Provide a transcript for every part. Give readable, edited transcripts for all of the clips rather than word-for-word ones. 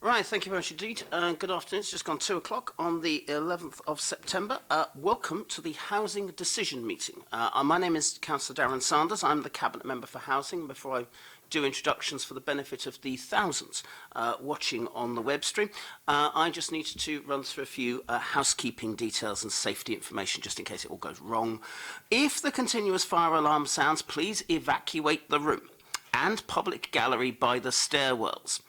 Right, thank you very much indeed. Good afternoon. It's just gone 2 o'clock on the 11th of September. Welcome to the Housing Decision Meeting. My name is Councillor Darren Sanders. I'm the Cabinet Member for Housing. Before I do introductions for the benefit of the thousands watching on the web stream, I just need to run through a few housekeeping details and safety information just in case it all goes wrong. If the continuous fire alarm sounds, please evacuate the room and public gallery by the stairwells.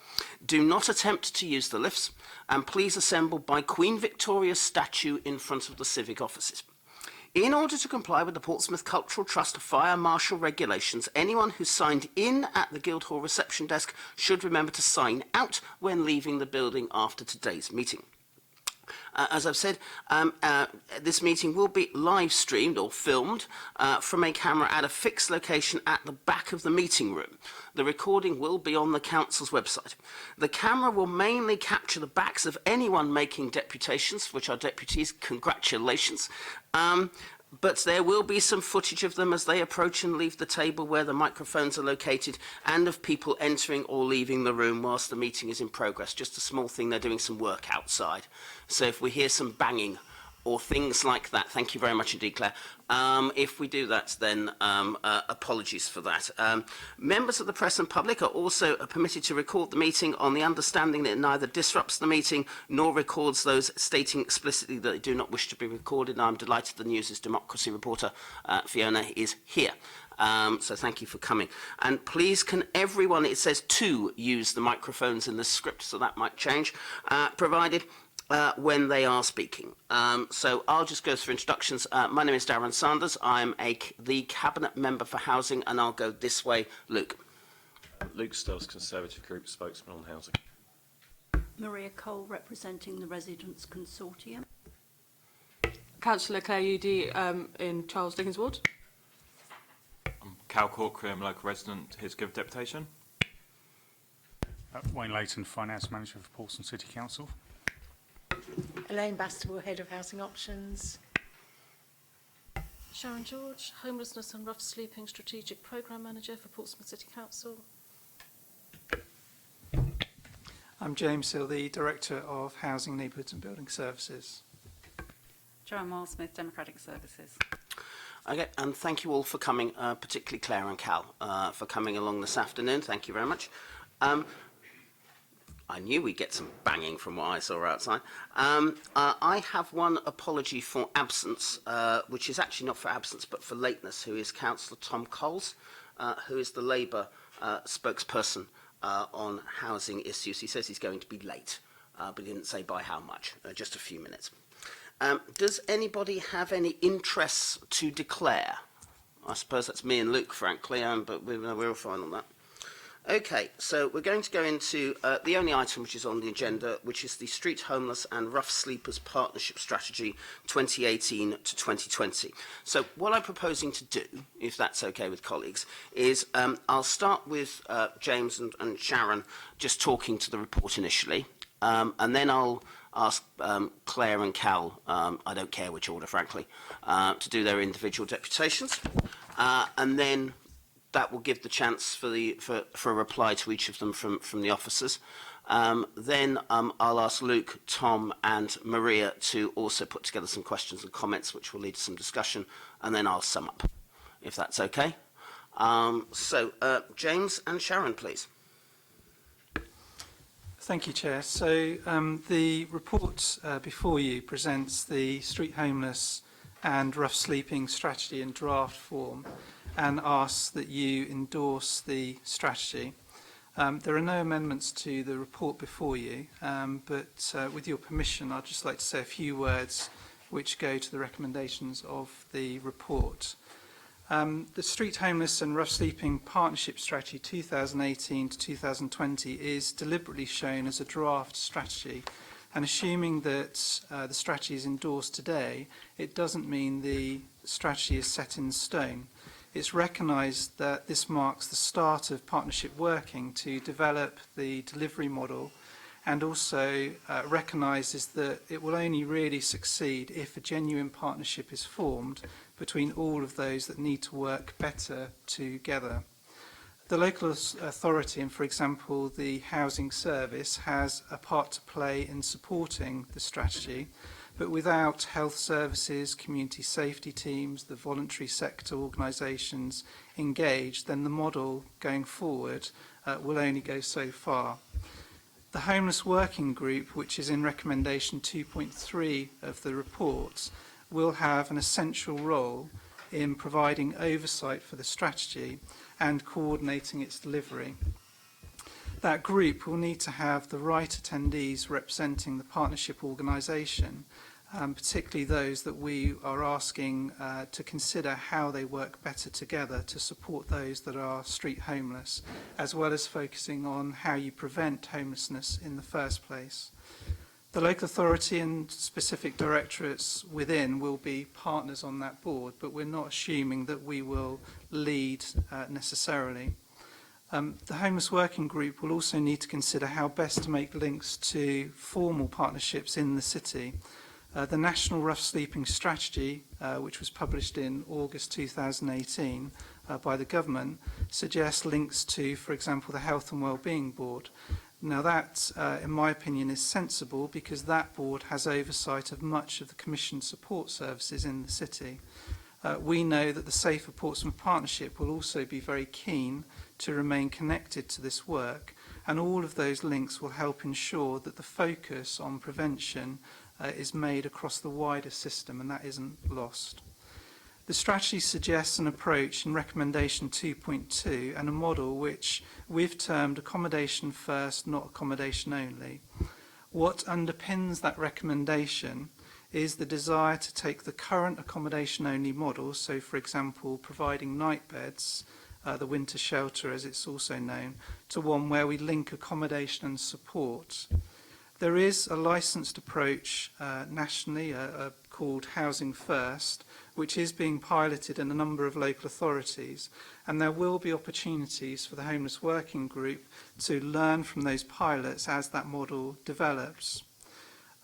Do not attempt to use the lifts, and please assemble by Queen Victoria's statue in front of the civic offices. In order to comply with the Portsmouth Cultural Trust fire marshal regulations, anyone who signed in at the Guildhall reception desk should remember to sign out when leaving the building after today's meeting. As I've said, this meeting will be live streamed or filmed from a camera at a fixed location at the back of the meeting room. The recording will be on the council's website. The camera will mainly capture the backs of anyone making deputations, which are deputies. Congratulations. But there will be some footage of them as they approach and leave the table where the microphones are located, and of people entering or leaving the room whilst the meeting is in progress. Just a small thing, they're doing some work outside. So if we hear some banging or things like that, thank you very much indeed, Claire. If we do that, then apologies for that. Members of the press and public are also permitted to record the meeting on the understanding that it neither disrupts the meeting nor records those stating explicitly that they do not wish to be recorded. And I'm delighted the News' democracy reporter, Fiona, is here. So thank you for coming. And please, can everyone, it says to use the microphones in the script, so that might change, provided when they are speaking. So I'll just go through introductions. My name is Darren Sanders. I'm the Cabinet Member for Housing, and I'll go this way. Luke. Luke Stills, Conservative Group Spokesman on Housing. Maria Cole, representing the Residents' Consortium. Councillor Claire UD in Charles Dickens Ward. I'm Cal Corkery, I'm local resident, here to give a deputation. Wayne Layton, Finance Manager for Portsmouth City Council. Elaine Bastable, Head of Housing Options. Sharon George, Homelessness and Rough Sleeping Strategic Programme Manager for Portsmouth City Council. I'm James Hill, the Director of Housing, Neighbourhoods and Building Services. Joanne Moore-Smith, Democratic Services. Okay, and thank you all for coming, particularly Claire and Cal, for coming along this afternoon. Thank you very much. I knew we'd get some banging from what I saw outside. I have one apology for absence, which is actually not for absence, but for lateness, who is Councillor Tom Coles, who is the Labour spokesperson on housing issues. He says he's going to be late, but he didn't say by how much, just a few minutes. Does anybody have any interests to declare? I suppose that's me and Luke, frankly, but we're all fine on that. Okay, so we're going to go into the only item which is on the agenda, which is the Street Homeless and Rough Sleepers Partnership Strategy 2018 to 2020. So what I'm proposing to do, if that's okay with colleagues, is I'll start with James and Sharon just talking to the report initially, and then I'll ask Claire and Cal, I don't care which order, frankly, to do their individual deputations, and then that will give the chance for a reply to each of them from the officers. Then I'll ask Luke, Tom and Maria to also put together some questions and comments which will lead to some discussion, and then I'll sum up, if that's okay. So James and Sharon, please. Thank you, Chair. So the report before you presents the Street Homeless and Rough Sleeping Strategy in draft form, and asks that you endorse the strategy. There are no amendments to the report before you, but with your permission, I'd just like to say a few words which go to the recommendations of the report. The Street Homeless and Rough Sleeping Partnership Strategy 2018 to 2020 is deliberately shown as a draft strategy, and assuming that the strategy is endorsed today, it doesn't mean the strategy is set in stone. It's recognised that this marks the start of partnership working to develop the delivery model, and also recognises that it will only really succeed if a genuine partnership is formed between all of those that need to work better together. The local authority, and for example the housing service, has a part to play in supporting the strategy, but without health services, community safety teams, the voluntary sector organisations engaged, then the model going forward will only go so far. The Homeless Working Group, which is in recommendation 2.3 of the report, will have an essential role in providing oversight for the strategy and coordinating its delivery. That group will need to have the right attendees representing the partnership organisation, particularly those that we are asking to consider how they work better together to support those that are street homeless, as well as focusing on how you prevent homelessness in the first place. The local authority and specific directorates within will be partners on that board, but we're not assuming that we will lead necessarily. The Homeless Working Group will also need to consider how best to make links to formal partnerships in the city. The National Rough Sleeping Strategy, which was published in August 2018 by the government, suggests links to, for example, the Health and Wellbeing Board. Now that, in my opinion, is sensible because that board has oversight of much of the Commission support services in the city. We know that the Safer Portsmouth Partnership will also be very keen to remain connected to this work, and all of those links will help ensure that the focus on prevention is made across the wider system, and that isn't lost. The strategy suggests an approach in recommendation 2.2 and a model which we've termed accommodation first, not accommodation only. What underpins that recommendation is the desire to take the current accommodation only model, so for example providing night beds, the winter shelter as it's also known, to one where we link accommodation and support. There is a licensed approach nationally called Housing First, which is being piloted in a number of local authorities, and there will be opportunities for the Homeless Working Group to learn from those pilots as that model develops.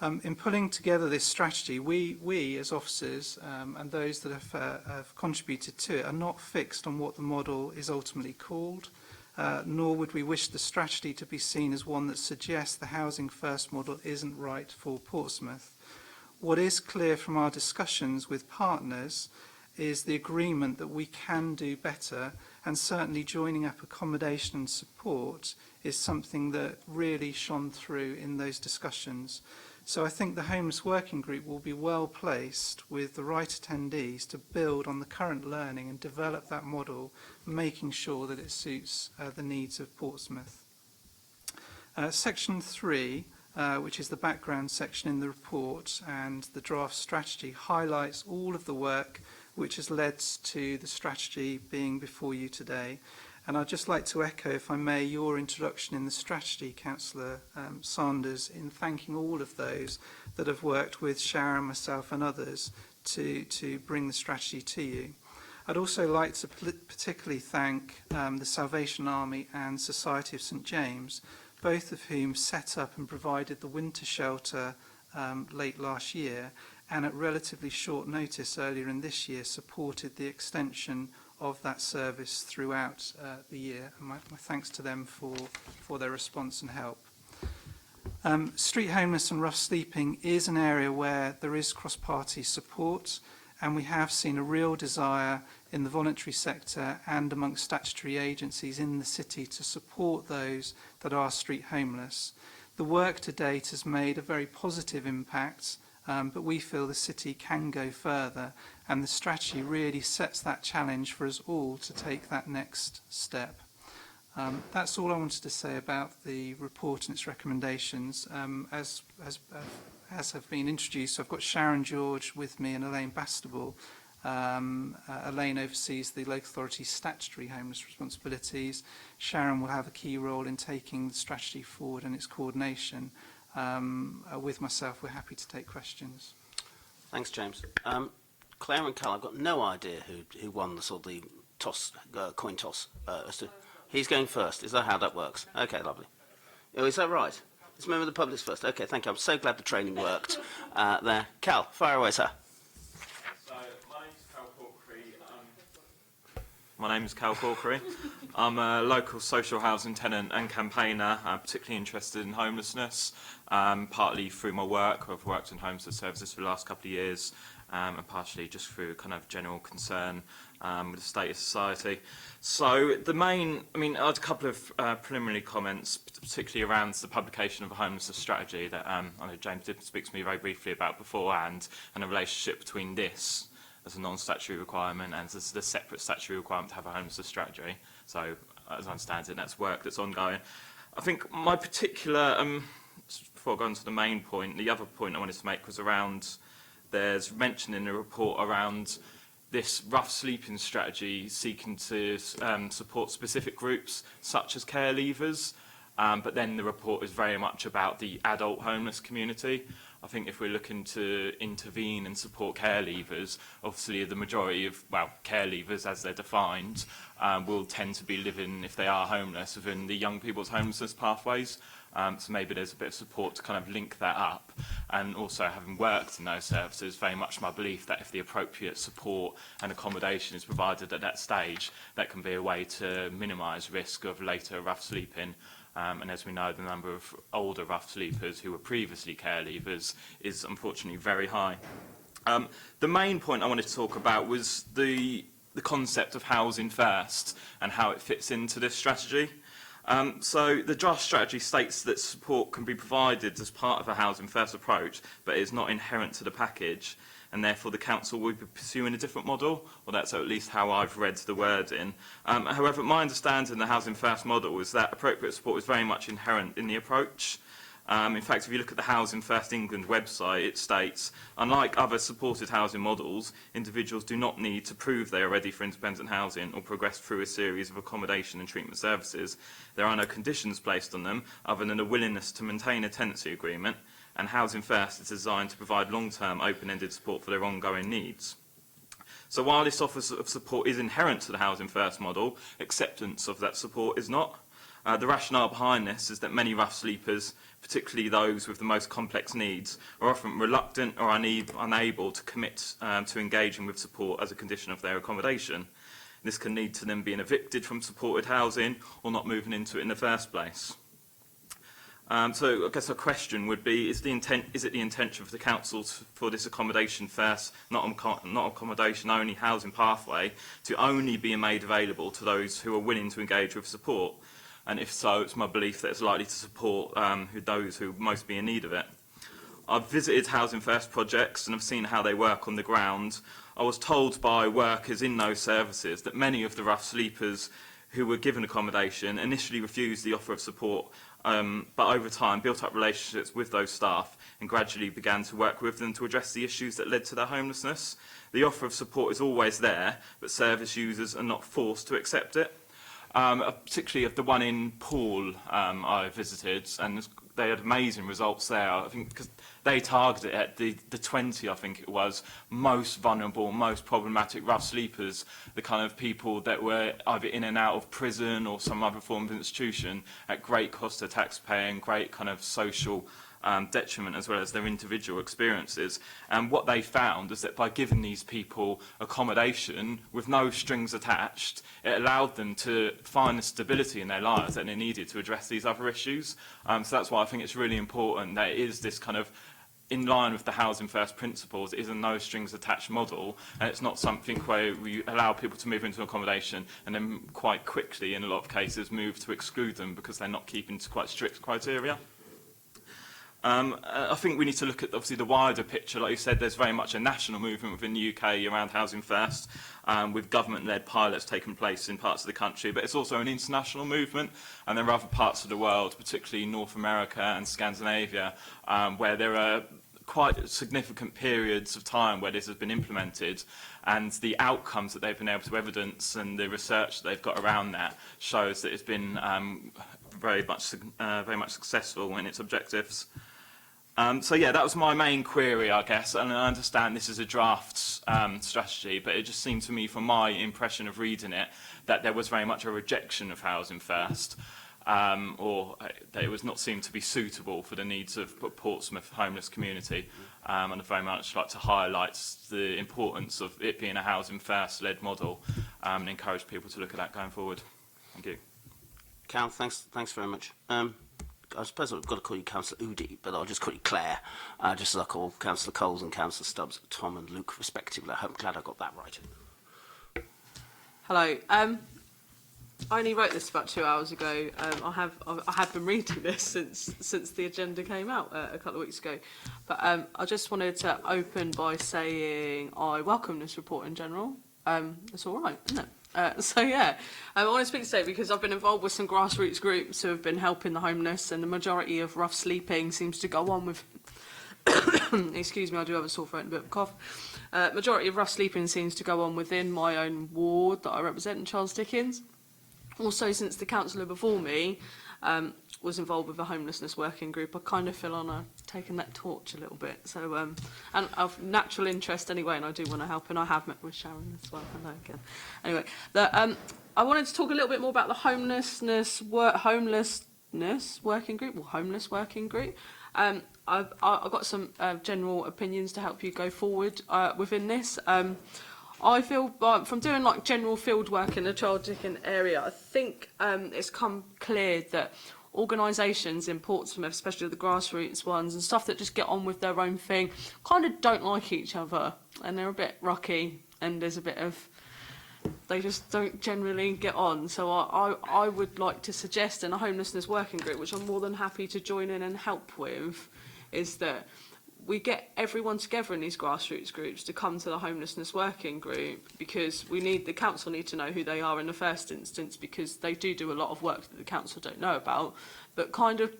In pulling together this strategy, we as officers and those that have contributed to it are not fixed on what the model is ultimately called, nor would we wish the strategy to be seen as one that suggests the Housing First model isn't right for Portsmouth. What is clear from our discussions with partners is the agreement that we can do better, and certainly joining up accommodation and support is something that really shone through in those discussions. So I think the Homeless Working Group will be well placed with the right attendees to build on the current learning and develop that model, making sure that it suits the needs of Portsmouth. Section 3, which is the background section in the report and the draft strategy, highlights all of the work which has led to the strategy being before you today. And I'd just like to echo, if I may, your introduction in the strategy, Councillor Sanders, in thanking all of those that have worked with Sharon, myself and others to bring the strategy to you. I'd also like to particularly thank the Salvation Army and Society of St James, both of whom set up and provided the winter shelter late last year, and at relatively short notice earlier in this year supported the extension of that service throughout the year. And my thanks to them for their response and help. Street homeless and rough sleeping is an area where there is cross-party support, and we have seen a real desire in the voluntary sector and amongst statutory agencies in the city to support those that are street homeless. The work to date has made a very positive impact, but we feel the city can go further, and the strategy really sets that challenge for us all to take that next step. That's all I wanted to say about the report and its recommendations. As have been introduced, I've got Sharon George with me and Elaine Bastable. Elaine oversees the local authority's statutory homeless responsibilities. Sharon will have a key role in taking the strategy forward and its coordination. With myself, we're happy to take questions. Thanks, James. Claire and Cal, I've got no idea who won the sort of the toss, coin toss. He's going first. Is that how that works? Okay, lovely. Oh, is that right? Let's remember the public's first. Okay, thank you. I'm so glad the training worked there. Cal, fire away, sir. So, my name's Cal Corkery. My name is Cal Corkery. I'm a local social housing tenant and campaigner. I'm particularly interested in homelessness, partly through my work. I've worked in homelessness services for the last couple of years, and partially just through kind of general concern with the state of society. So the main, I had a couple of preliminary comments, particularly around the publication of a homelessness strategy that I know James did speak to me very briefly about beforehand, and the relationship between this as a non-statutory requirement and as the separate statutory requirement to have a homelessness strategy. So as I understand it, that's work that's ongoing. I think my particular, before I go on to the main point, the other point I wanted to make was around, there's mention in the report around this rough sleeping strategy seeking to support specific groups such as care leavers, but then the report is very much about the adult homeless community. I think if we're looking to intervene and support care leavers, obviously the majority of, care leavers as they're defined, will tend to be living, if they are homeless, within the young people's homelessness pathways. So maybe there's a bit of support to kind of link that up. And also, having worked in those services, very much my belief that if the appropriate support and accommodation is provided at that stage, that can be a way to minimise risk of later rough sleeping. And as we know, the number of older rough sleepers who were previously care leavers is unfortunately very high. The main point I wanted to talk about was the concept of housing first and how it fits into this strategy. So the draft strategy states that support can be provided as part of a housing first approach, but is not inherent to the package, and therefore the council will be pursuing a different model, or that's at least how I've read the wording. However, my understanding of the housing first model is that appropriate support is very much inherent in the approach. In fact, if you look at the Housing First England website, it states, unlike other supported housing models, individuals do not need to prove they are ready for independent housing or progress through a series of accommodation and treatment services. There are no conditions placed on them other than a willingness to maintain a tenancy agreement, and Housing First is designed to provide long-term open-ended support for their ongoing needs. So while this offer of support is inherent to the Housing First model, acceptance of that support is not. The rationale behind this is that many rough sleepers, particularly those with the most complex needs, are often reluctant or unable to commit to engaging with support as a condition of their accommodation. This can lead to them being evicted from supported housing or not moving into it in the first place. So I guess a question would be, is it the intention for the council for this accommodation first, not accommodation only housing pathway, to only be made available to those who are willing to engage with support? And if so, it's my belief that it's likely to support those who most be in need of it. I've visited Housing First projects and I've seen how they work on the ground. I was told by workers in those services that many of the rough sleepers who were given accommodation initially refused the offer of support, but over time built up relationships with those staff and gradually began to work with them to address the issues that led to their homelessness. The offer of support is always there, but service users are not forced to accept it. Particularly of the one in Poole I visited, and they had amazing results there. I think because they targeted at the 20, I think it was, most vulnerable, most problematic rough sleepers, the kind of people that were either in and out of prison or some other form of institution at great cost to taxpayer and great kind of social detriment as well as their individual experiences. And what they found is that by giving these people accommodation with no strings attached, it allowed them to find the stability in their lives that they needed to address these other issues. So that's why I think it's really important that it is this kind of in line with the Housing First principles. It is a no strings attached model, and it's not something where we allow people to move into accommodation and then quite quickly in a lot of cases move to exclude them because they're not keeping to quite strict criteria. I think we need to look at obviously the wider picture. Like you said, there's very much a national movement within the UK around Housing First, with government-led pilots taking place in parts of the country, but it's also an international movement, and there are other parts of the world, particularly North America and Scandinavia, where there are quite significant periods of time where this has been implemented, and the outcomes that they've been able to evidence and the research that they've got around that shows that it's been very much successful in its objectives. So yeah, that was my main query, I guess, and I understand this is a draft strategy, but it just seemed to me, from my impression of reading it, that there was very much a rejection of Housing First. or that it was not seen to be suitable for the needs of the Portsmouth homeless community. And I'd very much like to highlight the importance of it being a housing first led model, and encourage people to look at that going forward. Thank you. Cal, thanks very much. I suppose I've got to call you Councillor Udi, but I'll just call you Claire, just as I call Councillor Coles and Councillor Stubbs Tom and Luke respectively. I'm glad I got that right. Hello. I only wrote this about 2 hours ago. I had been reading this since the agenda came out a couple of weeks ago. But I just wanted to open by saying I welcome this report in general. It's all right, isn't it? So yeah, I want to speak today because I've been involved with some grassroots groups who have been helping the homeless, and the majority of rough sleeping seems to go on with excuse me, I do have a sore throat and a bit of a cough. Majority of rough sleeping seems to go on within my own ward that I represent in Charles Dickens. Also, since the councillor before me was involved with a homelessness working group, I kind of feel on taking that torch a little bit. So, and of natural interest anyway, and I do want to help, and I have met with Sharon as well. Hello again. Anyway, I wanted to talk a little bit more about the homelessness working group, or homeless working group. I've got some general opinions to help you go forward within this. I feel from doing like general field work in the Charles Dickens area, I think it's come clear that organisations in Portsmouth, especially the grassroots ones and stuff that just get on with their own thing, kind of don't like each other, and they're a bit rocky, and there's a bit of, they just don't generally get on. So I would like to suggest in a homelessness working group, which I'm more than happy to join in and help with, is that we get everyone together in these grassroots groups to come to the homelessness working group, because the council need to know who they are in the first instance, because they do a lot of work that the council don't know about. But kind of,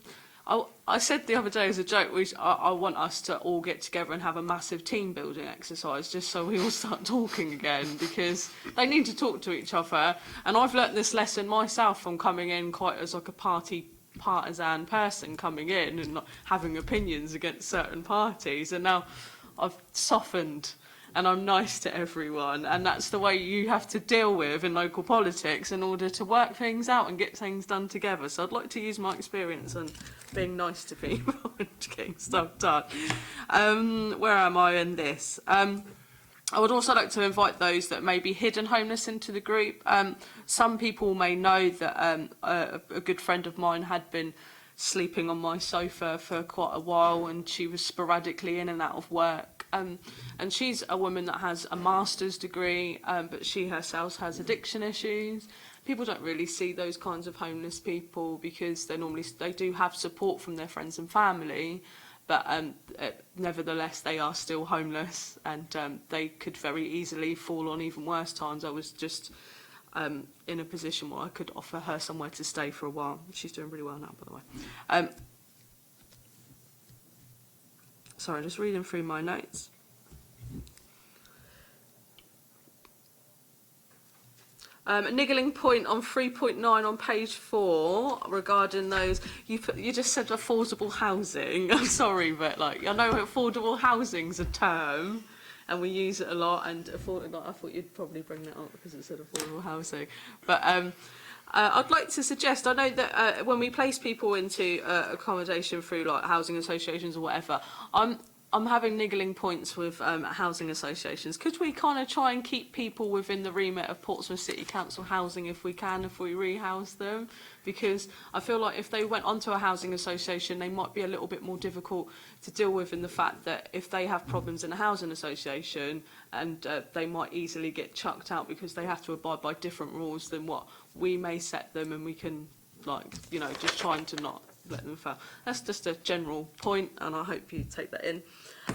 I said the other day as a joke, I want us to all get together and have a massive team building exercise, just so we all start talking again, because they need to talk to each other. And I've learnt this lesson myself from coming in quite as like a partisan person coming in and not having opinions against certain parties, and now I've softened and I'm nice to everyone, and that's the way you have to deal with in local politics in order to work things out and get things done together. So I'd like to use my experience on being nice to people and getting stuff done. Where am I in this? I would also like to invite those that may be hidden homeless into the group. Some people may know that a good friend of mine had been sleeping on my sofa for quite a while, and she was sporadically in and out of work. And she's a woman that has a master's degree, but she herself has addiction issues. People don't really see those kinds of homeless people because they do have support from their friends and family. But nevertheless, they are still homeless, and they could very easily fall on even worse times. I was just in a position where I could offer her somewhere to stay for a while. She's doing really well now, by the way. Sorry, just reading through my notes. A niggling point on 3.9 on page 4 regarding those. You just said affordable housing. I'm sorry, but I know affordable housing's a term, and we use it a lot. And I thought you'd probably bring that up because it said affordable housing. But I'd like to suggest. I know that when we place people into accommodation through like housing associations or whatever, I'm having niggling points with housing associations. Could we kind of try and keep people within the remit of Portsmouth City Council housing if we can, if we rehouse them? Because I feel like if they went onto a housing association, they might be a little bit more difficult to deal with, in the fact that if they have problems in a housing association, and they might easily get chucked out because they have to abide by different rules than what we may set them, and we can, just trying to not let them fail. That's just a general point, and I hope you take that in.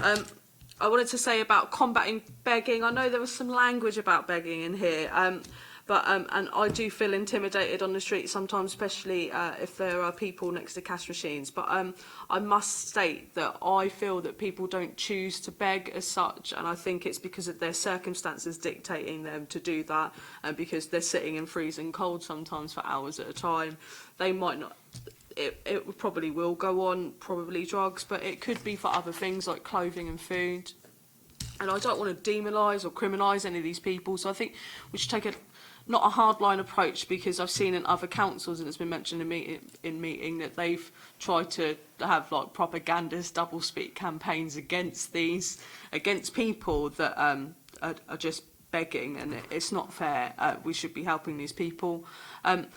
I wanted to say about combating begging. I know there was some language about begging in here, but and I do feel intimidated on the street sometimes, especially if there are people next to cash machines. But I must state that I feel that people don't choose to beg as such, and I think it's because of their circumstances dictating them to do that, and because they're sitting in freezing cold sometimes for hours at a time. They might not. It probably will go on, probably drugs, but it could be for other things like clothing and food. And I don't want to demonise or criminalise any of these people, so I think we should take a not a hardline approach, because I've seen in other councils, and it's been mentioned in meeting that they've tried to have like propagandist doublespeak campaigns against people that are just begging, and it's not fair. We should be helping these people. I'm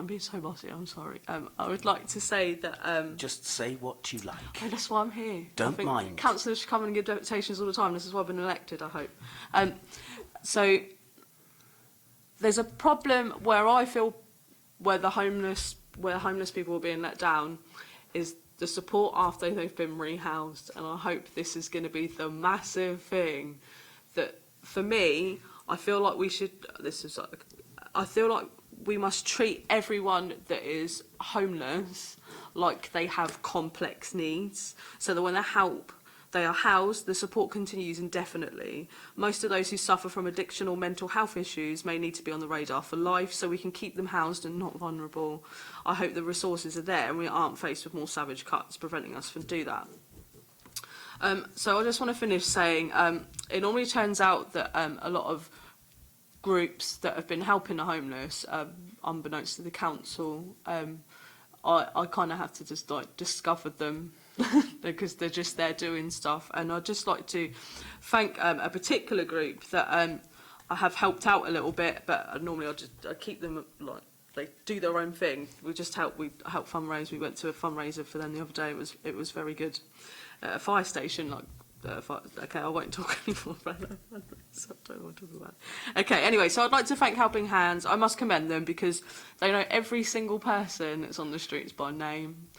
being so bossy, I'm sorry. I would like to say that... Just say what you like. Okay, that's why I'm here. Don't mind. Councillors should come and give deputations all the time. This is why I've been elected, I hope. So there's a problem where I feel where homeless people are being let down is the support after they've been rehoused. And I hope this is going to be the massive thing that, for me, I feel like we must treat everyone that is homeless like they have complex needs, so that when they are housed, the support continues indefinitely. Most of those who suffer from addiction or mental health issues may need to be on the radar for life, so we can keep them housed and not vulnerable. I hope the resources are there and we aren't faced with more savage cuts preventing us from do that. So I just want to finish saying it normally turns out that a lot of groups that have been helping the homeless, unbeknownst to the council, I kind of have to just like discover them because they're just there doing stuff. And I'd just like to thank a particular group that I have helped out a little bit, but normally I keep them like they do their own thing. We help fundraise. We went to a fundraiser for them the other day. It was very good. At a fire station, okay, I won't talk anymore about that. I don't want to talk about it. Okay, anyway, so I'd like to thank Helping Hands. I must commend them because they know every single person that's on the streets by name.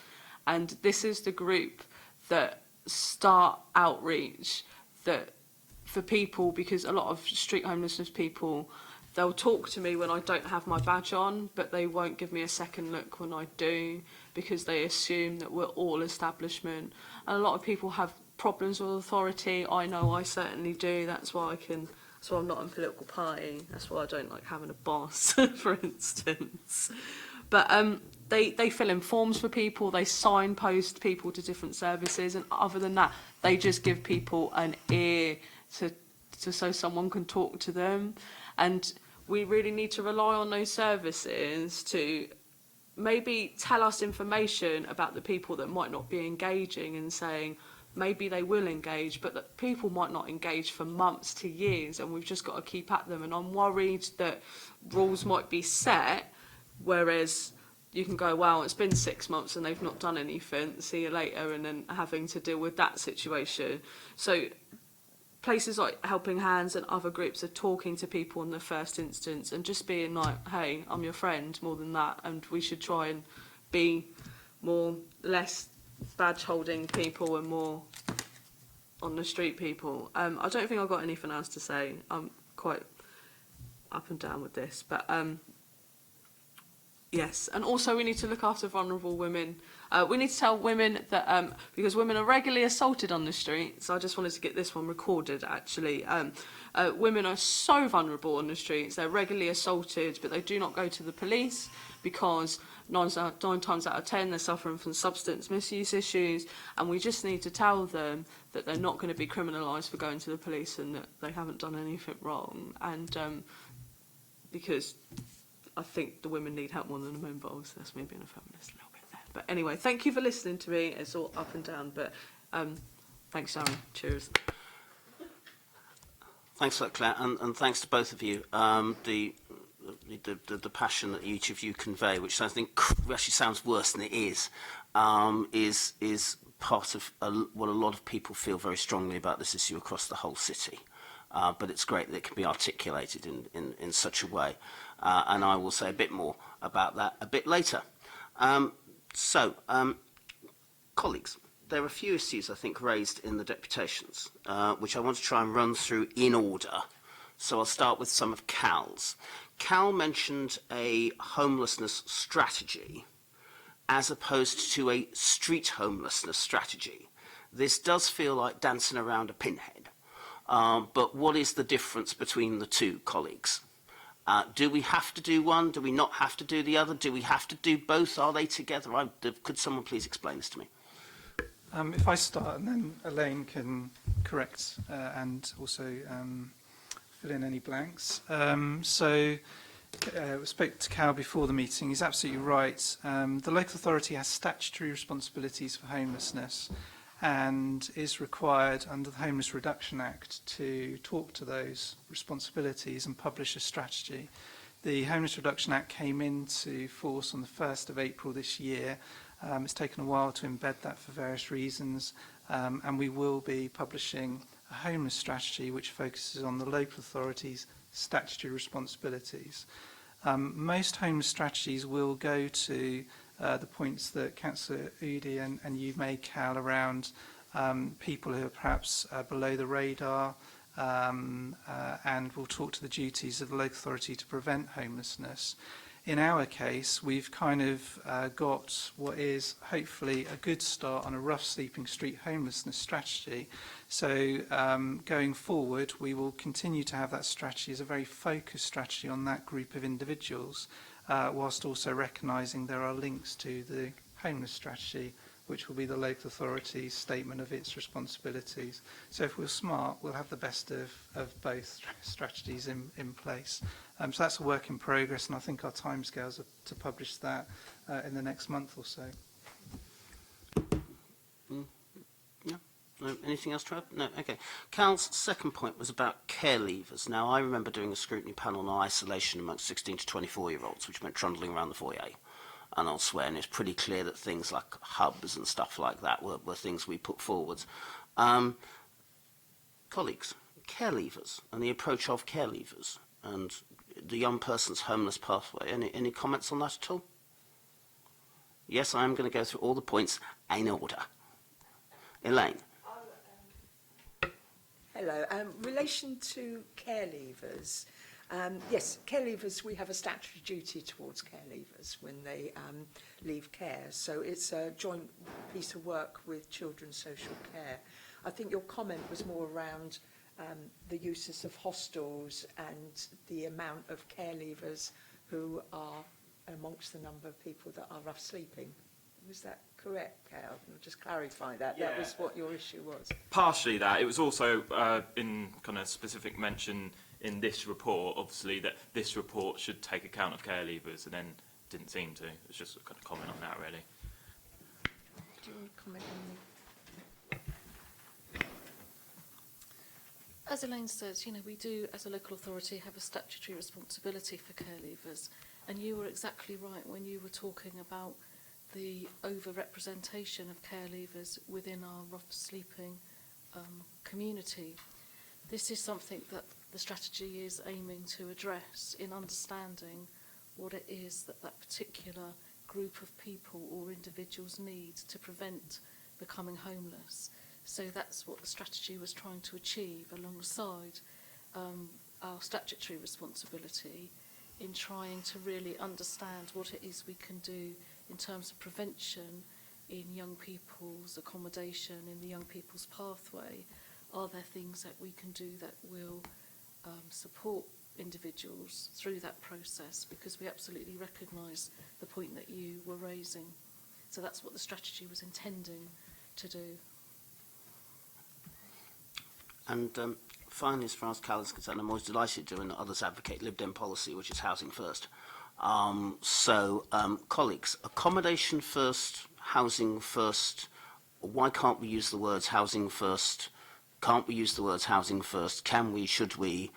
And this is the group that start outreach that for people, because a lot of street homelessness people, they'll talk to me when I don't have my badge on, but they won't give me a second look when I do, because they assume that we're all establishment. And a lot of people have problems with authority. I know I certainly do. That's why I'm not in a political party. That's why I don't like having a boss, for instance. But they fill in forms for people, they signpost people to different services, and other than that, they just give people an ear to so someone can talk to them. And we really need to rely on those services to maybe tell us information about the people that might not be engaging, and saying maybe they will engage, but that people might not engage for months to years, and we've just got to keep at them. And I'm worried that rules might be set, whereas you can go, wow, it's been 6 months and they've not done anything, see you later, and then having to deal with that situation. So places like Helping Hands and other groups are talking to people in the first instance and just being like, hey, I'm your friend, more than that, and we should try and be less badge holding people and more on the street people. I don't think I've got anything else to say. I'm quite up and down with this, but yes, and also we need to look after vulnerable women. We need to tell women that, because women are regularly assaulted on the streets. I just wanted to get this one recorded, actually. Women are so vulnerable on the streets. They're regularly assaulted, but they do not go to the police because 9 times out of 10 they're suffering from substance misuse issues, and we just need to tell them that they're not going to be criminalised for going to the police and that they haven't done anything wrong. And because I think the women need help more than the men involved, so that's me being a feminist a little bit there. But anyway, thank you for listening to me. It's all up and down, but thanks, Sharon. Cheers. Thanks for that, Claire, and thanks to both of you. The passion that each of you convey, which actually sounds worse than it is part of what a lot of people feel very strongly about this issue across the whole city. But it's great that it can be articulated in such a way. And I will say a bit more about that a bit later. Colleagues, there are a few issues I think raised in the deputations, which I want to try and run through in order. So I'll start with some of Cal's. Cal mentioned a homelessness strategy as opposed to a street homelessness strategy. This does feel like dancing around a pinhead. But what is the difference between the two, colleagues? Do we have to do one? Do we not have to do the other? Do we have to do both? Are they together? Could someone please explain this to me? If I start, and then Elaine can correct and also fill in any blanks. We spoke to Cal before the meeting. He's absolutely right. The local authority has statutory responsibilities for homelessness and is required under the Homeless Reduction Act to talk to those responsibilities and publish a strategy. The Homeless Reduction Act came into force on the 1st of April this year. It's taken a while to embed that for various reasons, and we will be publishing a homeless strategy which focuses on the local authorities' statutory responsibilities. Most homeless strategies will go to the points that Councillor Udi and you've made, Cal, around people who are perhaps below the radar, and will talk to the duties of the local authority to prevent homelessness. In our case, we've kind of got what is hopefully a good start on a rough sleeping street homelessness strategy. So going forward, we will continue to have that strategy as a very focused strategy on that group of individuals, whilst also recognising there are links to the homeless strategy, which will be the local authority's statement of its responsibilities. So if we're smart, we'll have the best of both strategies in place. So that's a work in progress, and I think our timescales are to publish that in the next month or so. No, anything else to add? No, okay. Cal's second point was about care leavers. Now, I remember doing a scrutiny panel on isolation amongst 16 to 24-year-olds, which meant trundling around the foyer and elsewhere, and it's pretty clear that things like hubs and stuff like that were things we put forward. Colleagues, care leavers and the approach of care leavers and the young person's homeless pathway. Any comments on that at all? Yes, I am going to go through all the points in order. Elaine. Hello. Relation to care leavers, yes, care leavers, we have a statutory duty towards care leavers when they leave care. So it's a joint piece of work with children's social care. I think your comment was more around the uses of hostels and the amount of care leavers who are amongst the number of people that are rough sleeping. Was that correct, Cal? I'll just clarify that. Yeah. That was what your issue was. Partially that. It was also in kind of specific mention in this report, obviously, that this report should take account of care leavers, and then didn't seem to. It was just a kind of comment on that, really. Do you want to comment on the... As Elaine says, we do, as a local authority, have a statutory responsibility for care leavers. And you were exactly right when you were talking about the over-representation of care leavers within our rough sleeping community. This is something that the strategy is aiming to address in understanding what it is that particular group of people or individuals need to prevent becoming homeless. So that's what the strategy was trying to achieve alongside our statutory responsibility in trying to really understand what it is we can do in terms of prevention in young people's accommodation, in the young people's pathway. Are there things that we can do that will support individuals through that process? Because we absolutely recognise the point that you were raising. So that's what the strategy was intending to do. And finally, as far as Cal is concerned, I'm always delighted doing that others advocate lived-in policy, which is housing first. Colleagues, accommodation first, housing first. Why can't we use the words housing first? Can't we use the words housing first? Can we, should we?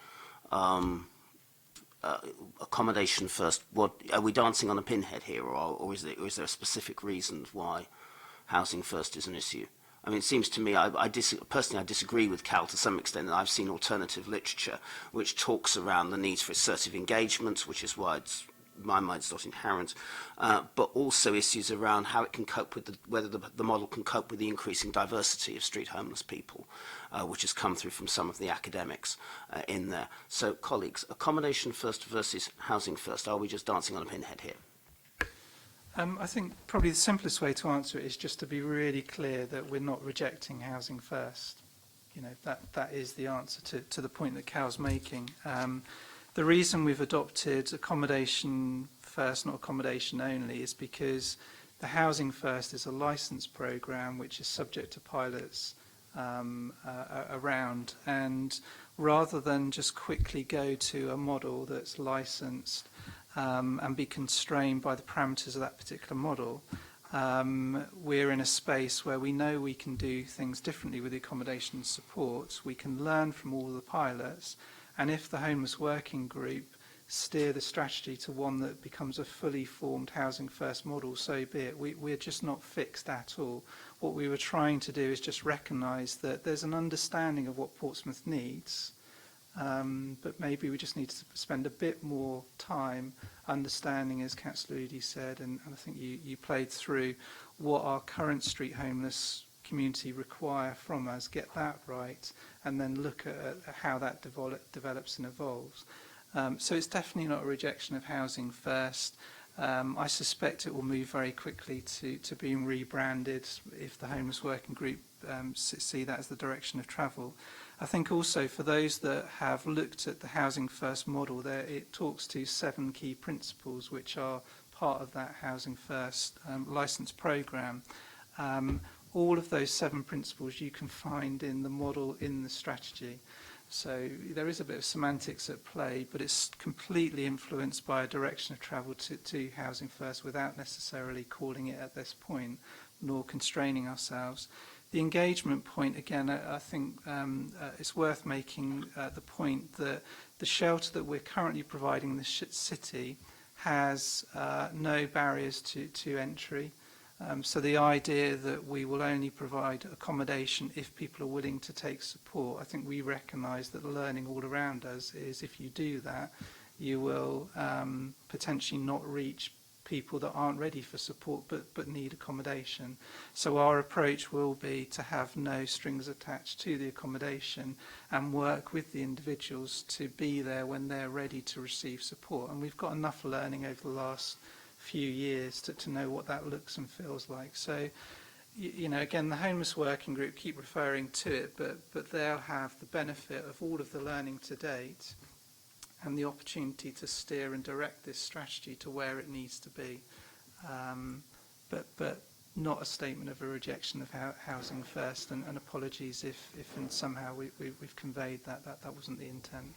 Accommodation first. What are we dancing on a pinhead here, or is there a specific reason why housing first is an issue? I mean, it seems to me, personally, I disagree with Cal to some extent. And I've seen alternative literature which talks around the needs for assertive engagement, which is why it's, in my mind, it's not inherent, but also issues around how it can cope with whether the model can cope with the increasing diversity of street homeless people, which has come through from some of the academics in there. So, colleagues, accommodation first versus housing first. Are we just dancing on a pinhead here? I think probably the simplest way to answer it is just to be really clear that we're not rejecting housing first. That is the answer to the point that Cal's making. The reason we've adopted accommodation first, not accommodation only, is because The Housing First is a licence programme which is subject to pilots around, and rather than just quickly go to a model that's licensed and be constrained by the parameters of that particular model, we're in a space where we know we can do things differently with the accommodation support. We can learn from all the pilots, and if the Homeless Working Group steer the strategy to one that becomes a fully formed Housing First model, so be it. We're just not fixed at all. What we were trying to do is just recognise that there's an understanding of what Portsmouth needs, but maybe we just need to spend a bit more time understanding, as Councillor Udy said, and I think you played through, what our current street homeless community require from us, get that right, and then look at how that develops and evolves. So it's definitely not a rejection of Housing First. I suspect it will move very quickly to being rebranded if the Homeless Working Group see that as the direction of travel. I think also for those that have looked at the Housing First model, it talks to 7 key principles which are part of that Housing First licence programme. All of those 7 principles you can find in the model, in the strategy. So there is a bit of semantics at play, but it's completely influenced by a direction of travel to Housing First without necessarily calling it at this point, nor constraining ourselves. The engagement point, again, I think it's worth making the point that the shelter that we're currently providing in the city has no barriers to entry. So the idea that we will only provide accommodation if people are willing to take support, I think we recognise that the learning all around us is if you do that, you will potentially not reach people that aren't ready for support but need accommodation. So our approach will be to have no strings attached to the accommodation and work with the individuals to be there when they're ready to receive support. And we've got enough learning over the last few years to know what that looks and feels like. So, you know, again, the Homeless Working Group keep referring to it, but they'll have the benefit of all of the learning to date and the opportunity to steer and direct this strategy to where it needs to be. But not a statement of a rejection of Housing First, and apologies if and somehow we've conveyed that wasn't the intent.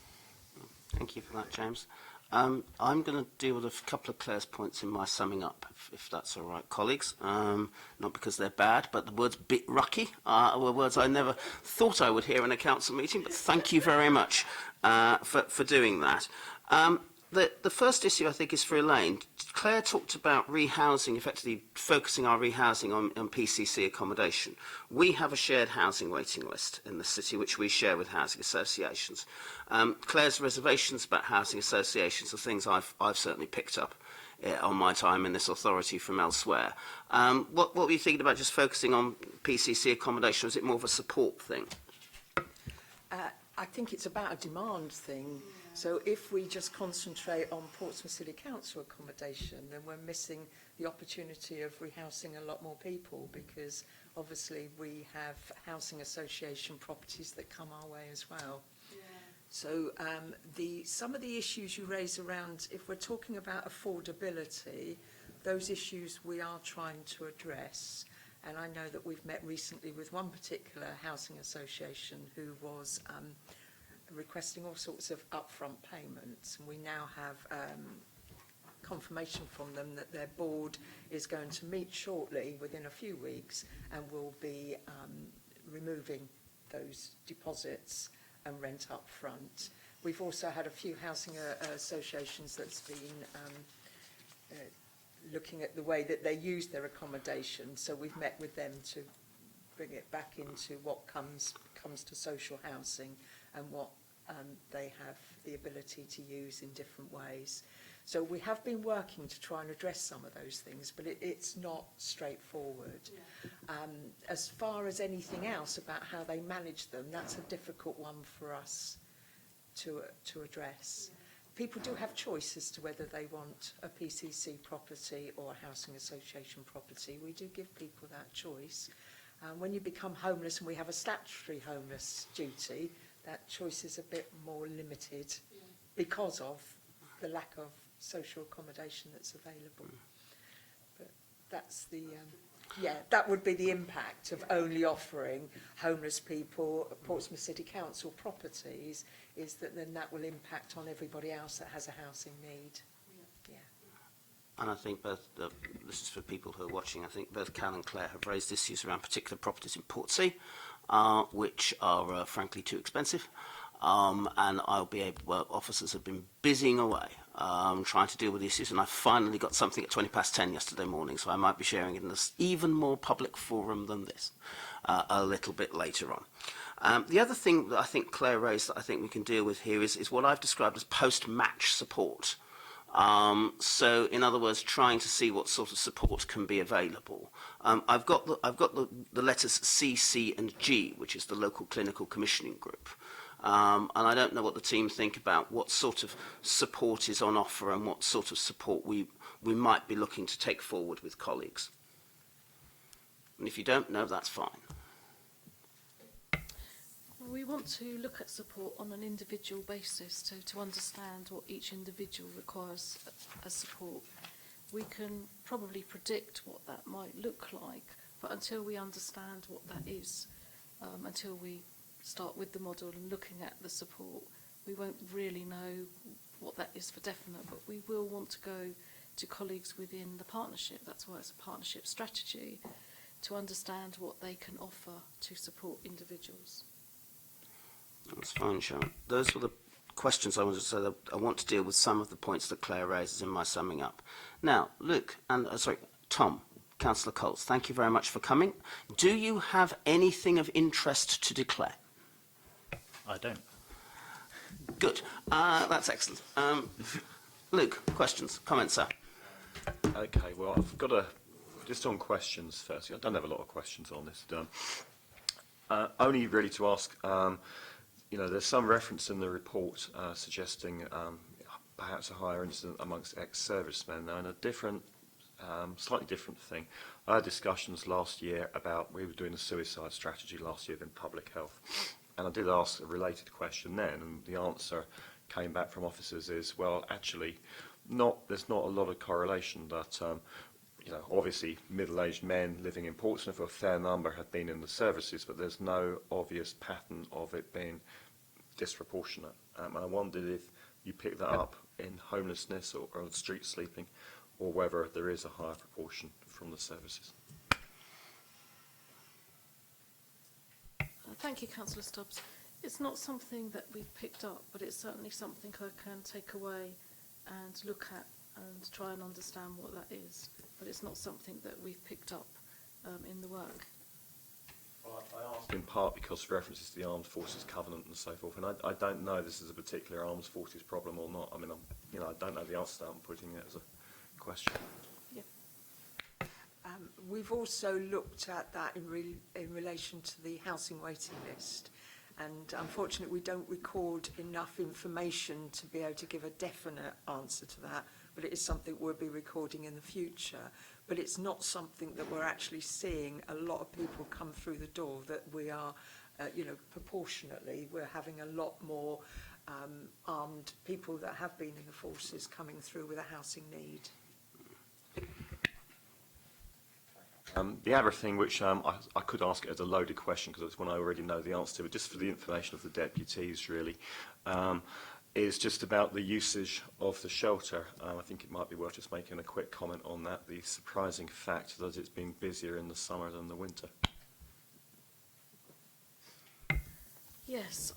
Thank you for that, James. I'm going to deal with a couple of Claire's points in my summing up, if that's all right, colleagues. Not because they're bad, but the words "bit rucky" were words I never thought I would hear in a council meeting, but thank you very much for doing that. The first issue, I think, is for Elaine. Claire talked about rehousing, effectively focusing our rehousing on PCC accommodation. We have a shared housing waiting list in the city, which we share with housing associations. Claire's reservations about housing associations are things I've certainly picked up on my time in this authority from elsewhere. What were you thinking about just focusing on PCC accommodation? Was it more of a support thing? I think it's about a demand thing. So if we just concentrate on Portsmouth City Council accommodation, then we're missing the opportunity of rehousing a lot more people, because obviously we have housing association properties that come our way as well. Yeah. So some of the issues you raise around, if we're talking about affordability, those issues we are trying to address. And I know that we've met recently with one particular housing association who was requesting all sorts of upfront payments, and we now have confirmation from them that their board is going to meet shortly, within a few weeks, and will be removing those deposits and rent up front. We've also had a few housing associations that's been looking at the way that they use their accommodation, so we've met with them to bring it back into what comes to social housing and what they have the ability to use in different ways. So we have been working to try and address some of those things, but it's not straightforward. Yeah. As far as anything else about how they manage them, that's a difficult one for us to address. Yeah. People do have choice as to whether they want a PCC property or a housing association property. We do give people that choice. When you become homeless, and we have a statutory homeless duty, that choice is a bit more limited because of the lack of social accommodation that's available. But that's the yeah, that would be the impact of only offering homeless people Portsmouth City Council properties, is that then that will impact on everybody else that has a housing need. Yeah. And I think both, this is for people who are watching, I think both Cal and Claire have raised issues around particular properties in Portsea, which are frankly too expensive. And I'll be able, well, officers have been busying away trying to deal with the issues, and I finally got something at 10:20 yesterday morning, so I might be sharing it in this even more public forum than this a little bit later on. The other thing that I think Claire raised that I think we can deal with here is what I've described as post-match support. So, in other words, trying to see what sort of support can be available. I've got the letters C, C, and G, which is the local clinical commissioning group. And I don't know what the team think about what sort of support is on offer and what sort of support we might be looking to take forward with colleagues. And if you don't know, that's fine. We want to look at support on an individual basis to understand what each individual requires as support. We can probably predict what that might look like, but until we understand what that is, until we start with the model and looking at the support, we won't really know what that is for definite, but we will want to go to colleagues within the partnership, that's why it's a partnership strategy, to understand what they can offer to support individuals. That's fine, Sharon. Those were the questions I wanted to say. That I want to deal with some of the points that Claire raises in my summing up. Now, Luke, and Tom, Councillor Coles, thank you very much for coming. Do you have anything of interest to declare? I don't. Good. That's excellent. Luke, questions, comments, sir? Okay, well, I've got just on questions first. I don't have a lot of questions on this. Only really to ask, there's some reference in the report suggesting perhaps a higher incident amongst ex-servicemen. Now, in a different, slightly different thing, I had discussions last year about, we were doing a suicide strategy last year in public health. And I did ask a related question then, and the answer came back from officers is, well, actually, there's not a lot of correlation that, obviously middle-aged men living in Portsmouth, a fair number have been in the services, but there's no obvious pattern of it being disproportionate. And I wondered if you picked that up in homelessness or street sleeping, or whether there is a higher proportion from the services. Thank you, Councillor Stubbs. It's not something that we've picked up, but it's certainly something I can take away and look at and try and understand what that is. But it's not something that we've picked up in the work. Well, I asked in part because references to the Armed Forces Covenant and so forth, and I don't know this is a particular Armed Forces problem or not. I mean, I don't know the answer to that. I'm putting it as a question. Yeah. We've also looked at that in relation to the housing waiting list, and unfortunately we don't record enough information to be able to give a definite answer to that, but it is something we'll be recording in the future. But it's not something that we're actually seeing a lot of people come through the door, that we are, proportionately, we're having a lot more armed people that have been in the forces coming through with a housing need. The other thing which I could ask it as a loaded question, because it's one I already know the answer to, but just for the information of the deputies really, is just about the usage of the shelter. I think it might be worth just making a quick comment on that, the surprising fact that it's been busier in the summer than the winter. Yes,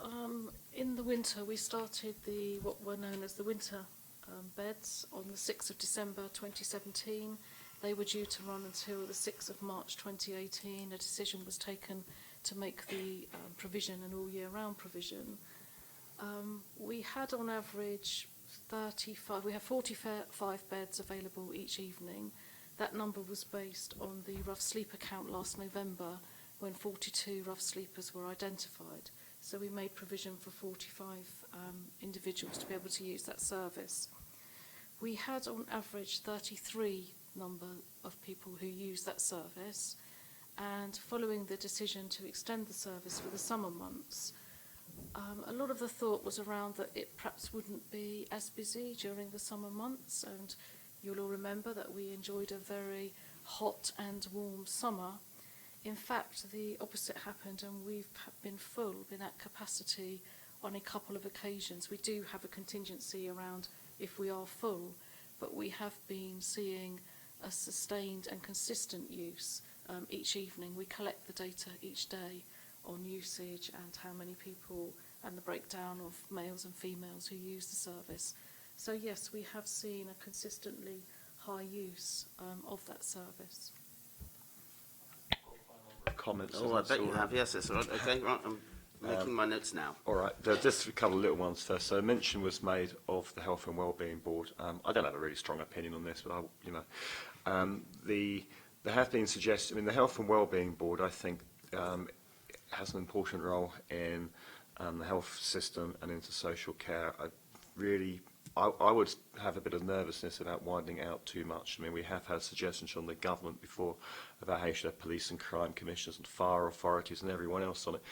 in the winter we started what were known as the winter beds on the 6th of December 2017. They were due to run until the 6th of March 2018. A decision was taken to make the provision an all-year-round provision. We had on average 45 beds available each evening. That number was based on the rough sleeper count last November, when 42 rough sleepers were identified. So we made provision for 45 individuals to be able to use that service. We had on average 33 number of people who use that service, and following the decision to extend the service for the summer months, a lot of the thought was around that it perhaps wouldn't be as busy during the summer months, and you'll all remember that we enjoyed a very hot and warm summer. In fact, the opposite happened, and we've been at capacity on a couple of occasions. We do have a contingency around if we are full, but we have been seeing a sustained and consistent use each evening. We collect the data each day on usage and how many people and the breakdown of males and females who use the service. So yes, we have seen a consistently high use of that service. Comments. Oh, I bet you have. Yes, that's all right. Okay, right. I'm making my notes now. All right, just a couple of little ones first. So mention was made of the Health and Wellbeing Board. I don't have a really strong opinion on this, but there have been suggestions. I mean, the Health and Wellbeing Board, I think, has an important role in the health system and into social care. I would have a bit of nervousness about widening out too much. I mean, we have had suggestions from the government before about how you should have police and crime commissioners and fire authorities and everyone else on it.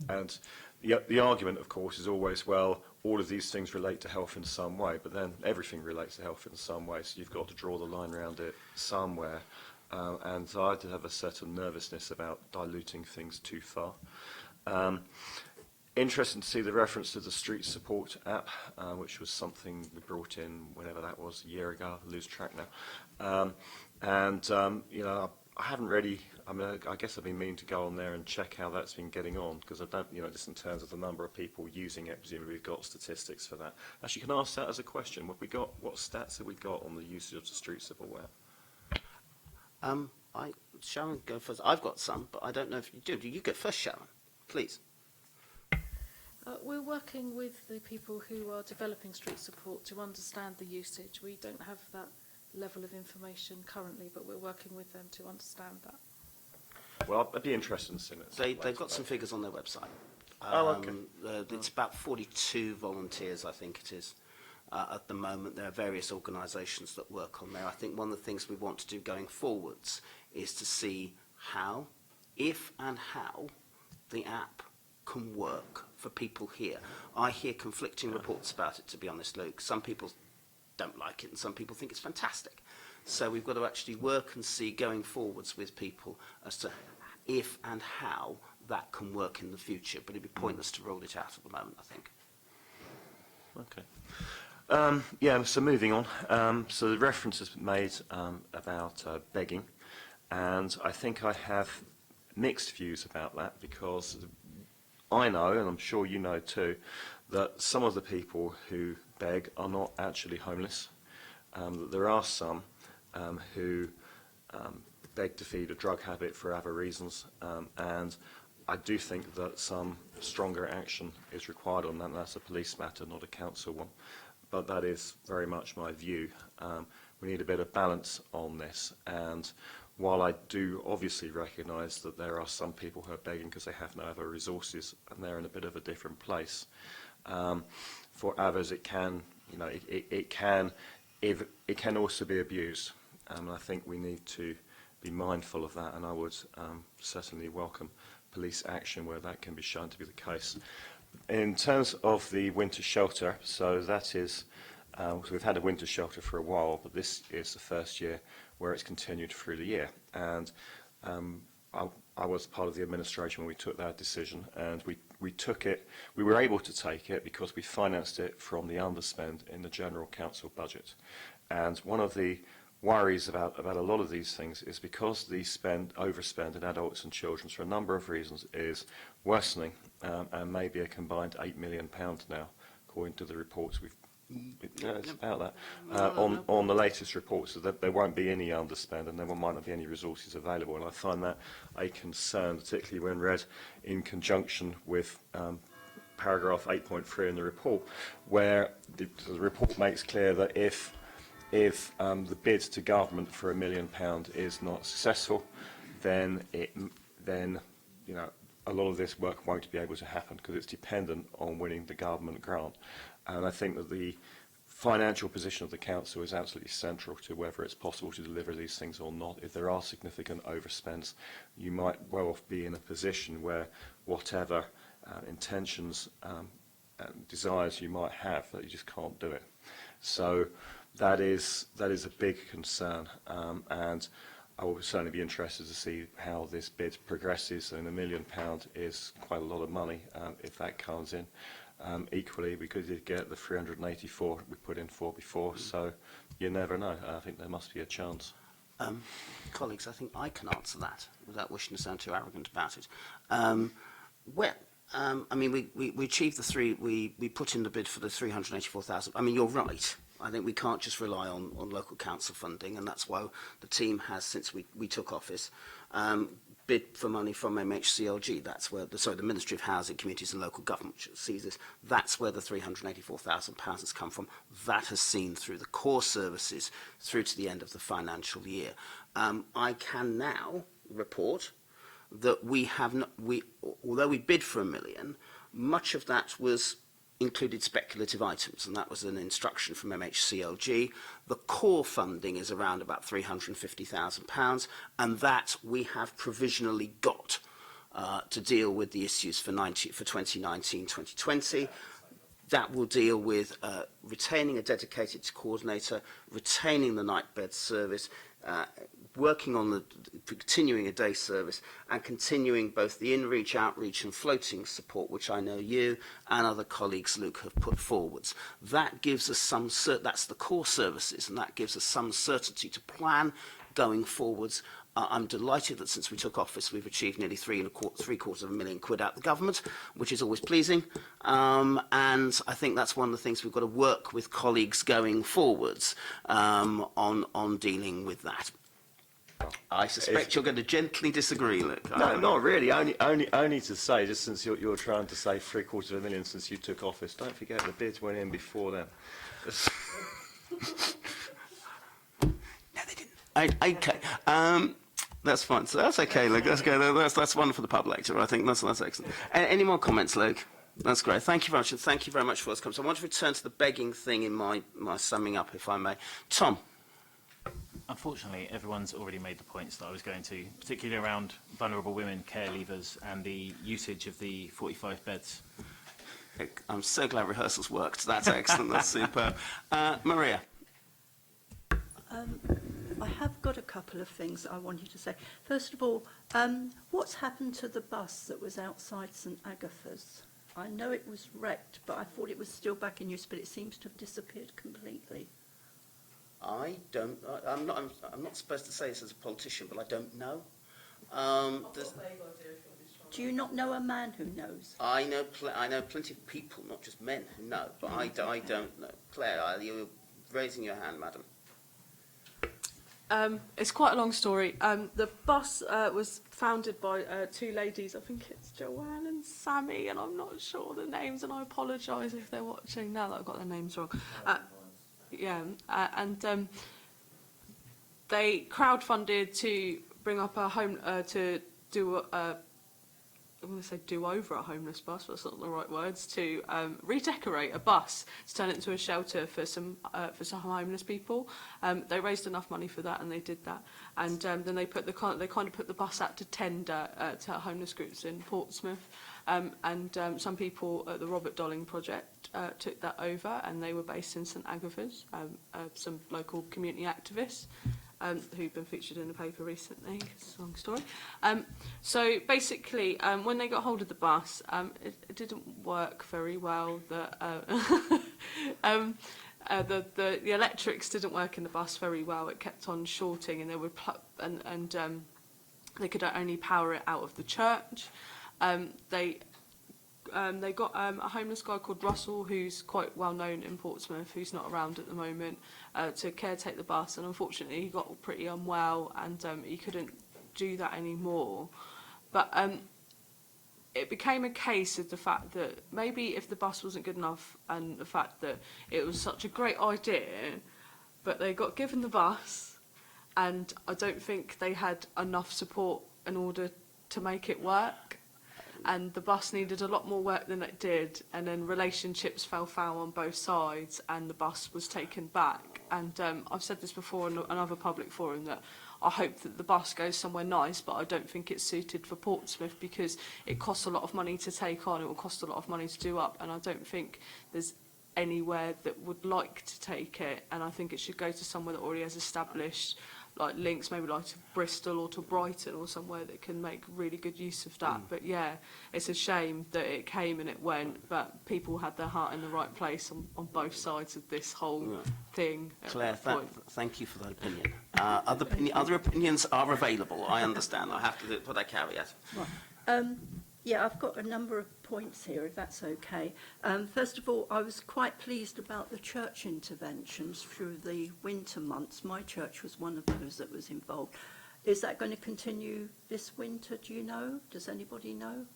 And the argument, of course, is always, well, all of these things relate to health in some way, but then everything relates to health in some way, so you've got to draw the line around it somewhere. And so I did have a certain nervousness about diluting things too far. Interesting to see the reference to the street support app, which was something we brought in whenever that was, a year ago. I lose track now. I haven't really. I guess I've been meaning to go on there and check how that's been getting on, because I don't, just in terms of the number of people using it. Presumably we've got statistics for that. Actually, can I ask that as a question? What stats have we got on the usage of the street support app? Sharon, go first. I've got some, but I don't know if you do. You go first, Sharon, please. We're working with the people who are developing street support to understand the usage. We don't have that level of information currently, but we're working with them to understand that. Well, I'd be interested in seeing it. They've got some figures on their website. Okay. It's about 42 volunteers, I think it is. At the moment, there are various organisations that work on there. I think one of the things we want to do going forwards is to see how, if and how, the app can work for people here. I hear conflicting reports about it, to be honest, Luke. Some people don't like it and some people think it's fantastic. So we've got to actually work and see going forwards with people as to if and how that can work in the future. But it'd be pointless to roll it out at the moment, I think. Okay. So moving on. So the reference has been made about begging, and I think I have mixed views about that, because I know, and I'm sure you know too, that some of the people who beg are not actually homeless. That there are some who beg to feed a drug habit for other reasons, and I do think that some stronger action is required on that. That's a police matter, not a council one. But that is very much my view. We need a bit of balance on this, and while I do obviously recognise that there are some people who are begging because they have no other resources and they're in a bit of a different place, for others it can, it can also be abused. I think we need to be mindful of that, and I would certainly welcome police action where that can be shown to be the case. In terms of the winter shelter, so that is, so we've had a winter shelter for a while, but this is the first year where it's continued through the year. And I was part of the administration when we took that decision, and we took it, we were able to take it because we financed it from the underspend in the general council budget. And one of the worries about a lot of these things is because the overspend in adults and children for a number of reasons is worsening, and maybe a combined £8 million now, according to the reports we've. It's about that. On the latest reports, so that there won't be any underspend and there might not be any resources available. And I find that a concern, particularly when read in conjunction with paragraph 8.3 in the report, where the report makes clear that if the bid to government for £1 million is not successful, then a lot of this work won't be able to happen because it's dependent on winning the government grant. And I think that the financial position of the council is absolutely central to whether it's possible to deliver these things or not. If there are significant overspends, you might well be in a position where whatever intentions and desires you might have, that you just can't do it. So that is a big concern, and I will certainly be interested to see how this bid progresses, and £1 million is quite a lot of money if that comes in. Equally, we could get the 384 we put in for before, so you never know. I think there must be a chance. Colleagues, I think I can answer that without wishing to sound too arrogant about it. I mean, we achieved the three, we put in the bid for the 384,000. I mean, you're right. I think we can't just rely on local council funding, and that's why the team has, since we took office, bid for money from MHCLG. That's where the Ministry of Housing, Communities and Local Government, which sees this. That's where the £384,000 has come from. That has seen through the core services through to the end of the financial year. I can now report that although we bid for £1 million, much of that was included speculative items, and that was an instruction from MHCLG. The core funding is around about £350,000, and that we have provisionally got to deal with the issues for 2019-2020. That will deal with retaining a dedicated coordinator, retaining the night bed service, working on continuing a day service, and continuing both the in-reach, outreach and floating support, which I know you and other colleagues, Luke, have put forwards. That gives us that's the core services, and that gives us some certainty to plan going forwards. I'm delighted that since we took office, we've achieved nearly £750,000 out the government, which is always pleasing. And I think that's one of the things we've got to work with colleagues going forwards on dealing with that. I suspect you're going to gently disagree, Luke. No, not really. Only to say, just since you're trying to say £750,000 since you took office, don't forget the bids went in before then. No, they didn't. Okay. That's fine. So that's okay, Luke. That's good. That's wonderful for the pub lecture. I think that's excellent. Any more comments, Luke? That's great. Thank you very much, and thank you very much for those comments. I want to return to the begging thing in my summing up, if I may. Tom. Unfortunately, everyone's already made the points that I was going to, particularly around vulnerable women, care leavers, and the usage of the 45 beds. I'm so glad rehearsals worked. That's excellent. That's superb. Maria. I have got a couple of things I wanted to say. First of all, what's happened to the bus that was outside St Agatha's? I know it was wrecked, but I thought it was still back in use, but it seems to have disappeared completely. I'm not supposed to say this as a politician, but I don't know. Do you not know a man who knows? I know plenty of people, not just men, who know, but I don't know. Claire, you're raising your hand, madam. It's quite a long story. The bus was founded by two ladies. I think it's Joanne and Sammy, and I'm not sure the names, and I apologise if they're watching now that I've got their names wrong. They crowdfunded to bring up a home to do I'm going to say do over a homeless bus, but that's not the right words, to redecorate a bus to turn it into a shelter for some homeless people. They raised enough money for that, and they did that. And then they kind of put the bus out to tender to homeless groups in Portsmouth. Some people at the Robert Dolling project took that over, and they were based in St Agatha's, some local community activists. Who've been featured in the paper recently. It's a long story. So basically, when they got hold of the bus, it didn't work very well. The electrics didn't work in the bus very well. It kept on shorting, and they would they could only power it out of the church. They got a homeless guy called Russell, who's quite well known in Portsmouth, who's not around at the moment, to caretake the bus, and unfortunately he got pretty unwell, and he couldn't do that anymore. But it became a case of the fact that maybe if the bus wasn't good enough, and the fact that it was such a great idea, but they got given the bus, and I don't think they had enough support in order to make it work. And the bus needed a lot more work than it did, and then relationships fell foul on both sides, and the bus was taken back. And I've said this before in another public forum, that I hope that the bus goes somewhere nice, but I don't think it's suited for Portsmouth, because it costs a lot of money to take on, it will cost a lot of money to do up, and I don't think there's anywhere that would like to take it, and I think it should go to somewhere that already has established like links, maybe like to Bristol or to Brighton or somewhere that can make really good use of that. But yeah, it's a shame that it came and it went, but people had their heart in the right place on both sides of this whole thing. At Claire, that point. thank you for that opinion. Other opinions are available, I understand. I have to put that caveat. Yeah, I've got a number of points here, if that's okay. First of all, I was quite pleased about the church interventions through the winter months. My church was one of those that was involved. Is that going to continue this winter, do you know? Does anybody know?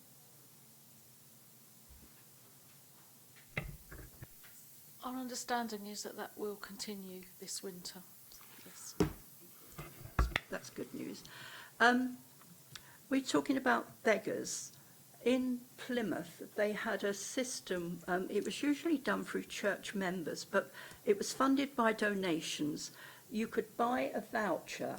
Our understanding is that that will continue this winter. Yes. That's good news. We're talking about beggars. In Plymouth, they had a system, it was usually done through church members, but it was funded by donations. You could buy a voucher,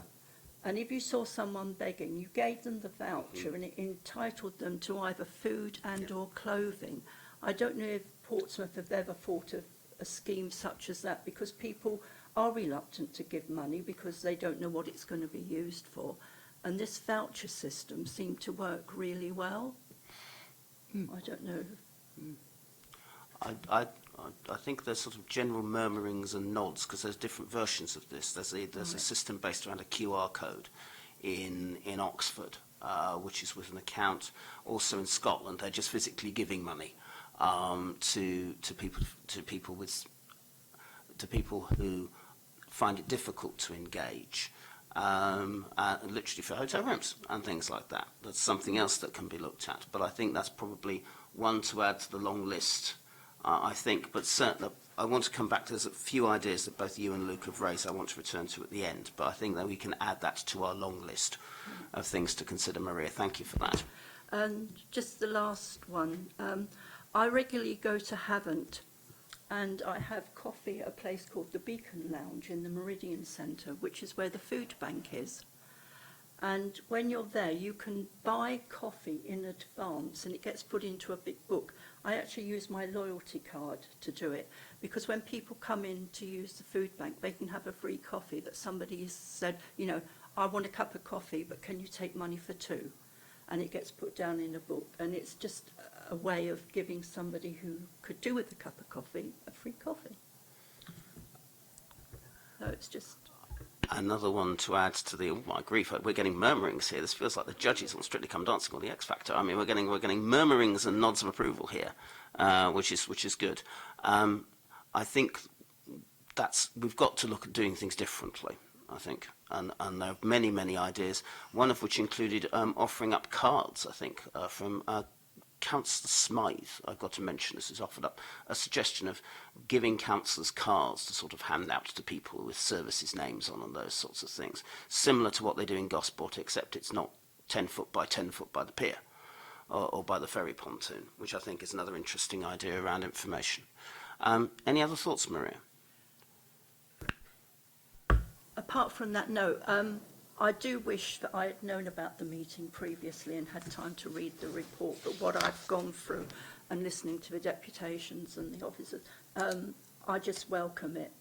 and if you saw someone begging, you gave them the voucher, and it entitled them to either food and or clothing. I don't know if Portsmouth have ever thought of a scheme such as that, because people are reluctant to give money because they don't know what it's going to be used for. And this voucher system seemed to work really well. I don't know. I think there's sort of general murmurings and nods because there's different versions of this. There's a system based around a QR code in Oxford, which is with an account. Also in Scotland, they're just physically giving money to people who find it difficult to engage. Literally for hotel rooms and things like that. That's something else that can be looked at. But I think that's probably one to add to the long list, I think. But certainly, I want to come back to there's a few ideas that both you and Luke have raised I want to return to at the end. But I think that we can add that to our long list of things to consider. Maria, thank you for that. And just the last one. I regularly go to Havant, and I have coffee at a place called the Beacon Lounge in the Meridian Centre, which is where the food bank is. And when you're there, you can buy coffee in advance, and it gets put into a big book. I actually use my loyalty card to do it, because when people come in to use the food bank, they can have a free coffee that somebody has said, you know, I want a cup of coffee, but can you take money for two? And it gets put down in a book, and it's just a way of giving somebody who could do with a cup of coffee a free coffee. So it's just... Another one to add to the, oh my grief, we're getting murmurings here. This feels like the judges on Strictly Come Dancing or the X Factor. I mean, we're getting murmurings and nods of approval here, which is good. I think we've got to look at doing things differently, I think, and there are many ideas, one of which included offering up cards, I think, from Councillor Smythe, I've got to mention this, has offered up a suggestion of giving councillors cards to sort of hand out to people with services names on and those sorts of things, similar to what they do in Gosport, except it's not 10 foot by 10 foot by the pier or by the ferry pontoon, which I think is another interesting idea around information. Any other thoughts, Maria? Apart from that, no. I do wish that I had known about the meeting previously and had time to read the report, but what I've gone through and listening to the deputations and the officers, I just welcome it.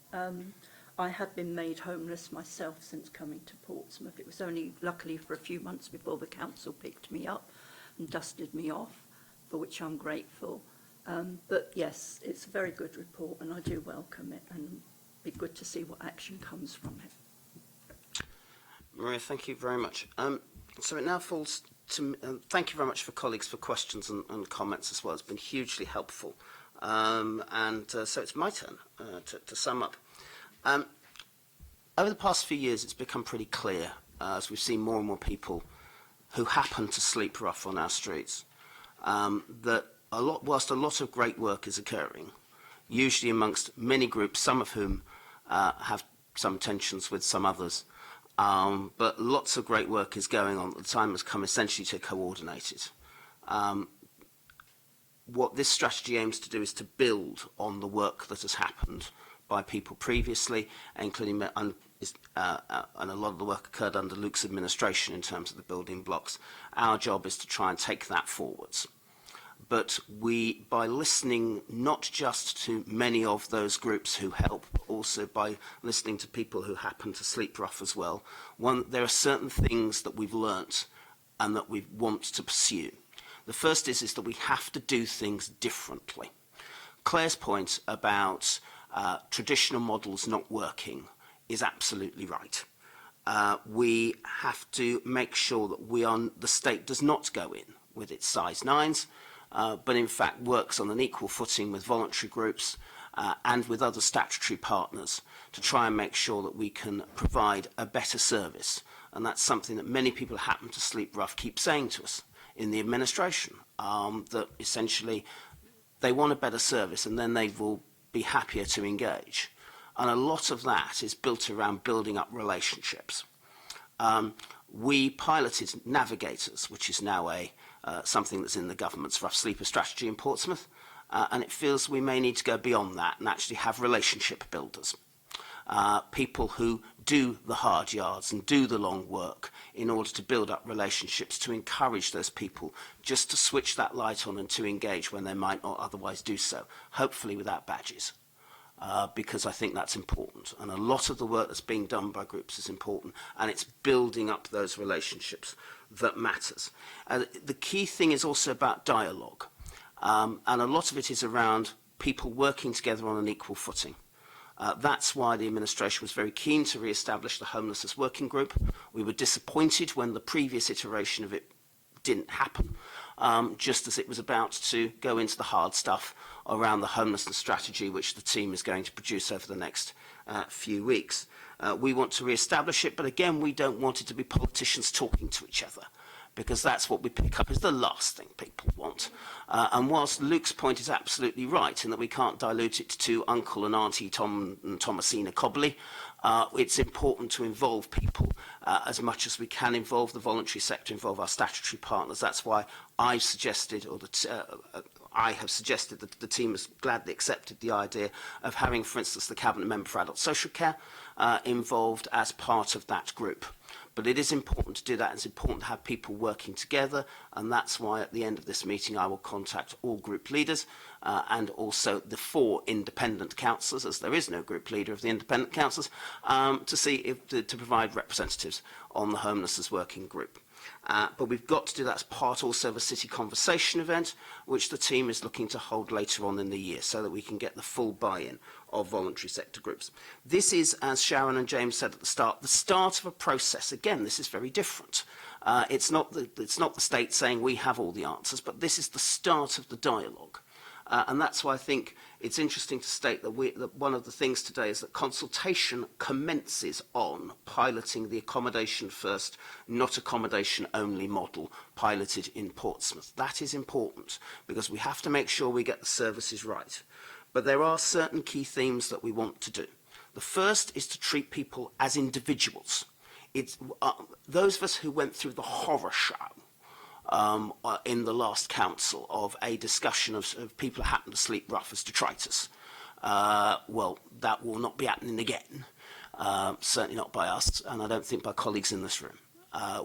I had been made homeless myself since coming to Portsmouth. It was only luckily for a few months before the council picked me up and dusted me off, for which I'm grateful. But yes, it's a very good report and I do welcome it, and it'd be good to see what action comes from it. Maria, thank you very much. So it now falls to thank you very much for colleagues for questions and comments as well. It's been hugely helpful. So it's my turn to sum up. Over the past few years, it's become pretty clear, as we've seen more and more people who happen to sleep rough on our streets, that whilst a lot of great work is occurring, usually amongst many groups, some of whom have some tensions with some others, but lots of great work is going on. The time has come essentially to coordinate it. What this strategy aims to do is to build on the work that has happened by people previously, including and a lot of the work occurred under Luke's administration in terms of the building blocks. Our job is to try and take that forwards. but by listening not just to many of those groups who help, but also by listening to people who happen to sleep rough as well, there are certain things that we've learnt and that we want to pursue. The first is that we have to do things differently. Claire's point about traditional models not working is absolutely right. We have to make sure that the state does not go in with its size nines, but in fact works on an equal footing with voluntary groups and with other statutory partners to try and make sure that we can provide a better service. And that's something that many people who happen to sleep rough keep saying to us in the administration, that essentially they want a better service and then they will be happier to engage. And a lot of that is built around building up relationships. We piloted Navigators, which is now something that's in the government's rough sleeper strategy in Portsmouth, and it feels we may need to go beyond that and actually have relationship builders. People who do the hard yards and do the long work in order to build up relationships, to encourage those people just to switch that light on and to engage when they might not otherwise do so, hopefully without badges. Because I think that's important. And a lot of the work that's being done by groups is important, and it's building up those relationships that matters. The key thing is also about dialogue, and a lot of it is around people working together on an equal footing. That's why the administration was very keen to re-establish the Homelessness Working Group. We were disappointed when the previous iteration of it didn't happen, just as it was about to go into the hard stuff around the homelessness strategy, which the team is going to produce over the next few weeks. We want to re-establish it, but again, we don't want it to be politicians talking to each other, because that's what we pick up is the last thing people want. And whilst Luke's point is absolutely right in that we can't dilute it to Uncle and Auntie Tom and Thomasina Cobley, it's important to involve people as much as we can involve the voluntary sector, involve our statutory partners. That's why I've suggested, or I have suggested that the team has gladly accepted the idea of having, for instance, the Cabinet Member for Adult Social Care involved as part of that group. But it is important to do that. It's important to have people working together, and that's why at the end of this meeting I will contact all group leaders and also the 4 independent councillors, as there is no group leader of the independent councillors, to see if to provide representatives on the Homelessness Working Group. But we've got to do that as part also of a city conversation event, which the team is looking to hold later on in the year, so that we can get the full buy-in of voluntary sector groups. This is, as Sharon and James said at the start of a process. Again, this is very different. It's not the state saying we have all the answers, but this is the start of the dialogue. And that's why I think it's interesting to state that one of the things today is that consultation commences on piloting the accommodation first, not accommodation only model piloted in Portsmouth. That is important because we have to make sure we get the services right. But there are certain key themes that we want to do. The first is to treat people as individuals. It's those of us who went through the horror show in the last council of a discussion of people who happen to sleep rough as detritus. Well, that will not be happening again, certainly not by us, and I don't think by colleagues in this room.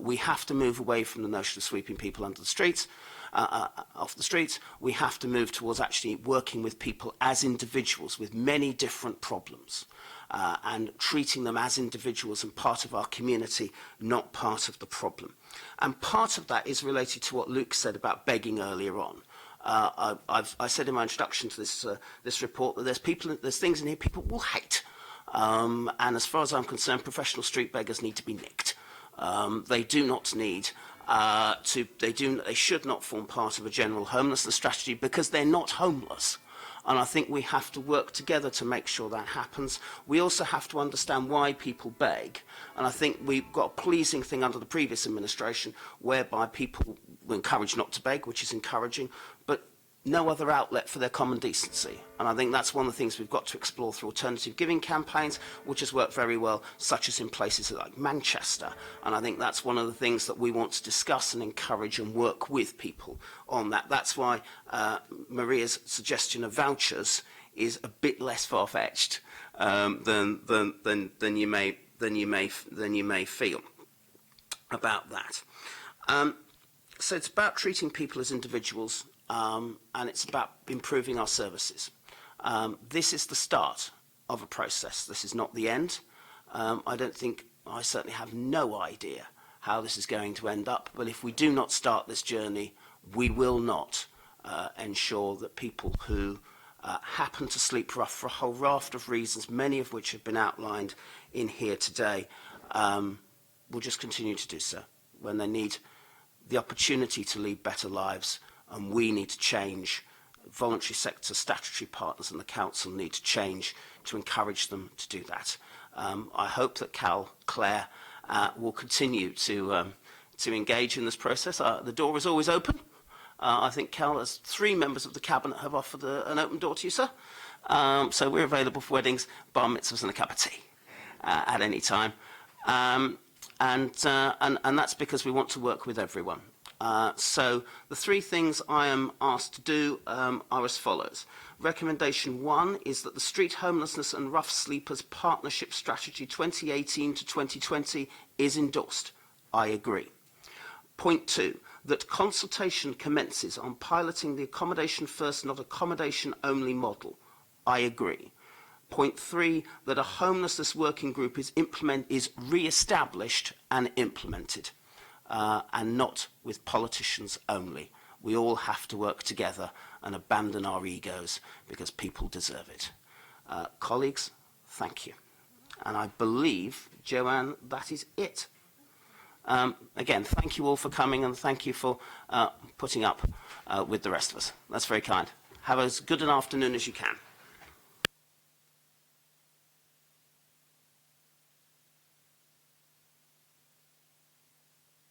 We have to move away from the notion of sweeping people under the streets, off the streets. We have to move towards actually working with people as individuals with many different problems and treating them as individuals and part of our community, not part of the problem. And part of that is related to what Luke said about begging earlier on. I said in my introduction to this report that there's things in here people will hate. And as far as I'm concerned, professional street beggars need to be nicked. They do not need they should not form part of a general homelessness strategy because they're not homeless. And I think we have to work together to make sure that happens. We also have to understand why people beg. And I think we've got a pleasing thing under the previous administration whereby people were encouraged not to beg, which is encouraging, but no other outlet for their common decency. And I think that's one of the things we've got to explore through alternative giving campaigns, which has worked very well, such as in places like Manchester. And I think that's one of the things that we want to discuss and encourage and work with people on that. That's why Maria's suggestion of vouchers is a bit less far-fetched than you may feel about that. So it's about treating people as individuals and it's about improving our services. This is the start of a process. This is not the end. I certainly have no idea how this is going to end up, but if we do not start this journey, we will not ensure that people who happen to sleep rough for a whole raft of reasons, many of which have been outlined in here today, will just continue to do so when they need the opportunity to lead better lives, and we need to change. Voluntary sector statutory partners and the council need to change to encourage them to do that. I hope that Claire will continue to engage in this process. The door is always open. I think Cal, as 3 members of the Cabinet, have offered an open door to you, sir. So we're available for weddings, bar mitzvahs and a cup of tea at any time. And that's because we want to work with everyone. So the 3 things I am asked to do are as follows. Recommendation 1 is that the Street Homelessness and Rough Sleepers Partnership Strategy 2018 to 2020 is endorsed. I agree. Point 2, that consultation commences on piloting the accommodation first, not accommodation only model. I agree. Point 3, that a homelessness working group is re-established and implemented, and not with politicians only. We all have to work together and abandon our egos because people deserve it. Colleagues, thank you. And I believe, Joanne, that is it. Again, thank you all for coming, and thank you for putting up with the rest of us. That's very kind. Have as good an afternoon as you can.